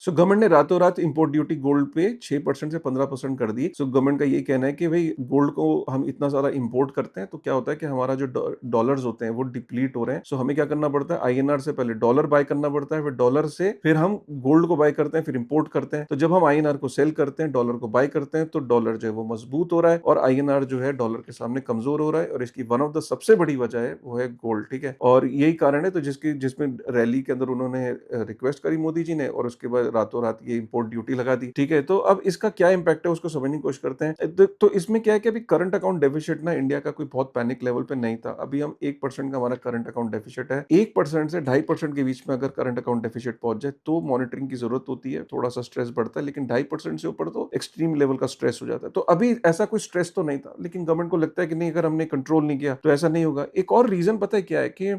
So government ने रातों रात इंपोर्ट ड्यूटी गोल्ड पे 6% से 15% कर दी। सो गवर्नमेंट का ये कहना है कि भाई गोल्ड को हम इतना सारा इंपोर्ट करते हैं तो क्या होता है कि हमारा जो डॉलर्स होते हैं वो डिप्लीट हो रहे हैं। सो हमें क्या करना पड़ता है, आईएनआर से पहले डॉलर बाय करना पड़ता है, फिर डॉलर से फिर हम गोल्ड को बाय करते हैं, फिर इंपोर्ट करते हैं। तो जब हम आईएनआर को सेल करते हैं, डॉलर को बाय करते हैं, तो डॉलर जो है वो मजबूत हो रहा है और आईएनआर जो है डॉलर के सामने कमजोर हो रहा है। और इसकी वन ऑफ द सबसे बड़ी वजह है वो है गोल्ड, ठीक है। और यही कारण है तो जिसमें रैली के अंदर उन्होंने रिक्वेस्ट करी मोदी जी ने और उसके बाद रातों रात ये इंपोर्ट ड्यूटी लगा दी, ठीक है। तो अब इसका क्या इंपैक्ट है उसको समझने की कोशिश करते हैं। तो इसमें क्या है कि अभी करंट अकाउंट डेफिसिट ना इंडिया का कोई बहुत पैनिक लेवल पे नहीं था। अभी हम 1% का हमारा करंट अकाउंट डेफिसिट है। 1% से 2.5% के बीच में अगर करंट अकाउंट डेफिसिट पहुंच जाए तो मॉनिटरिंग की जरूरत होती है, थोड़ा सा स्ट्रेस बढ़ता है, लेकिन 2.5% से ऊपर तो एक्सट्रीम लेवल का स्ट्रेस हो जाता है। तो अभी ऐसा कोई स्ट्रेस तो नहीं था, लेकिन गवर्नमेंट को लगता है कि नहीं, अगर हमने कंट्रोल नहीं किया तो ऐसा नहीं होगा। एक और रीजन पता है क्या है कि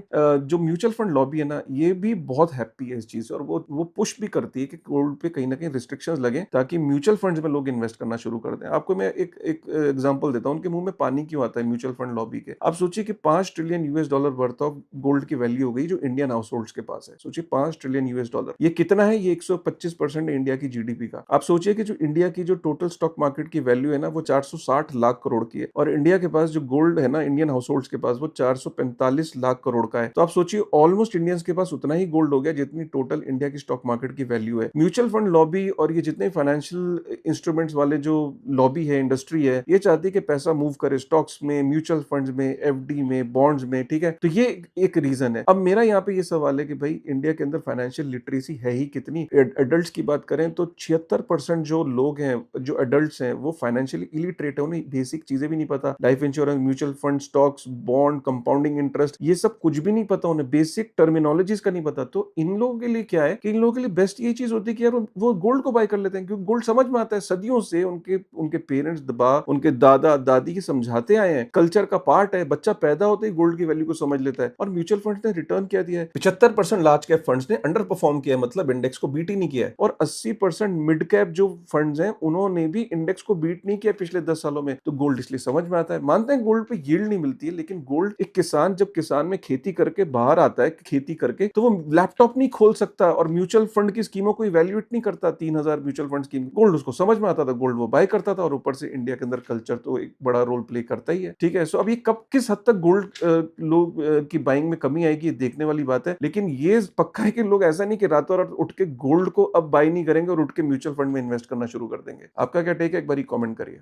जो म्यूचुअल फंड लॉबी है ना, ये भी बहुत हैप्पी है इस चीज से और वो पुश भी करती है कि गोल्ड पे कहीं ना कहीं रिस्ट्रिक्शंस लगे ताकि म्यूचुअल फंड्स में लोग इन्वेस्ट करना शुरू कर दें। आपको मैं एक एक एग्जांपल देता हूं, उनके मुंह में पानी क्यों आता है म्यूचुअल फंड लॉबी के। आप सोचिए कि 5 trillion US dollar worth of gold की वैल्यू हो गई जो इंडियन हाउस होल्ड्स के पास है। सोचिए 5 ट्रिलियन यूएस डॉलर, ये कितना है, ये 125% है इंडिया की जीडीपी का। आप सोचिए कि जो इंडिया की जो टोटल स्टॉक मार्केट की वैल्यू है ना वो 460 लाख करोड़ की है और इंडिया के पास जो गोल्ड है ना इंडियन हाउस होल्ड्स के पास वो 445 लाख करोड़ का है। तो आप सोचिए ऑलमोस्ट इंडियंस के पास उतना ही गोल्ड हो गया जितनी टोटल इंडिया की स्टॉक मार्केट की वैल्यू है। म्यूचुअल फंड लॉबी और ये जितने फाइनेंशियल इंस्ट्रूमेंट्स वाले जो लॉबी है, इंडस्ट्री है, ये चाहती है कि पैसा मूव करे स्टॉक्स में, म्यूचुअल फंड्स में, एफडी में, बॉन्ड्स में, ठीक है। तो ये एक रीजन है। अब मेरा यहाँ पे ये सवाल है कि भाई इंडिया के अंदर फाइनेंशियल लिटरेसी है ही कितनी। एडल्ट्स की बात करें तो 76% जो लोग हैं, जो एडल्ट्स हैं, वो फाइनेंशियली इलिटरेट है, उन्हें बेसिक चीजें भी नहीं पता। Life insurance, mutual fund, stocks, bond, compounding interest, ये सब कुछ भी नहीं पता उन्हें, बेसिक टर्मिनोलॉजीज का नहीं पता। तो इन लोगों के लिए क्या है कि इन लोगों के लिए बेस्ट ये चीज होती है कि यार वो गोल्ड को बाय कर लेते हैं, क्योंकि गोल्ड समझ में आता है। सदियों से उनके उनके पेरेंट्स दबा, उनके दादा दादी की समझाते आए हैं, कल्चर का पार्ट है। बच्चा पैदा होते ही गोल्ड की वैल्यू को समझ लेता है। और म्यूचुअल फंड्स ने रिटर्न क्या दिया है, 75% लार्ज कैप फंड्स ने अंडर परफॉर्म किया है, मतलब इंडेक्स को बीट ही नहीं किया है। और 80% मिड कैप जो फंड्स हैं उन्होंने भी इंडेक्स को बीट नहीं किया पिछले 10 सालों में। तो गोल्ड इसलिए समझ में आता है। मानते हैं गोल्ड पे यील्ड नहीं मिलती है, लेकिन गोल्ड एक किसान जब किसान में खेती करके बाहर आता है, खेती करके, तो वो लैपटॉप नहीं खोल सकता और म्यूचुअल फंड की स्कीमों को इवैल्यूएट नहीं करता। 3,000 म्यूचुअल फंड स्कीम, गोल्ड उसको समझ में आता था, गोल्ड वो बाय करता था। और ऊपर से इंडिया के अंदर कल्चर तो एक बड़ा रोल प्ले करता ही है, ठीक है। सो अब ये कब किस हद तक गोल्ड लोग की बाइंग में कमी आएगी ये देखने वाली बात है। लेकिन ये पक्का है कि लोग ऐसा नहीं कि रातों रात उठ के गोल्ड को अब बाय नहीं करेंगे और उठ के म्यूचुअल फंड में इन्वेस्ट करना शुरू कर देंगे। आपका क्या टेक है, एक बार कमेंट करिए।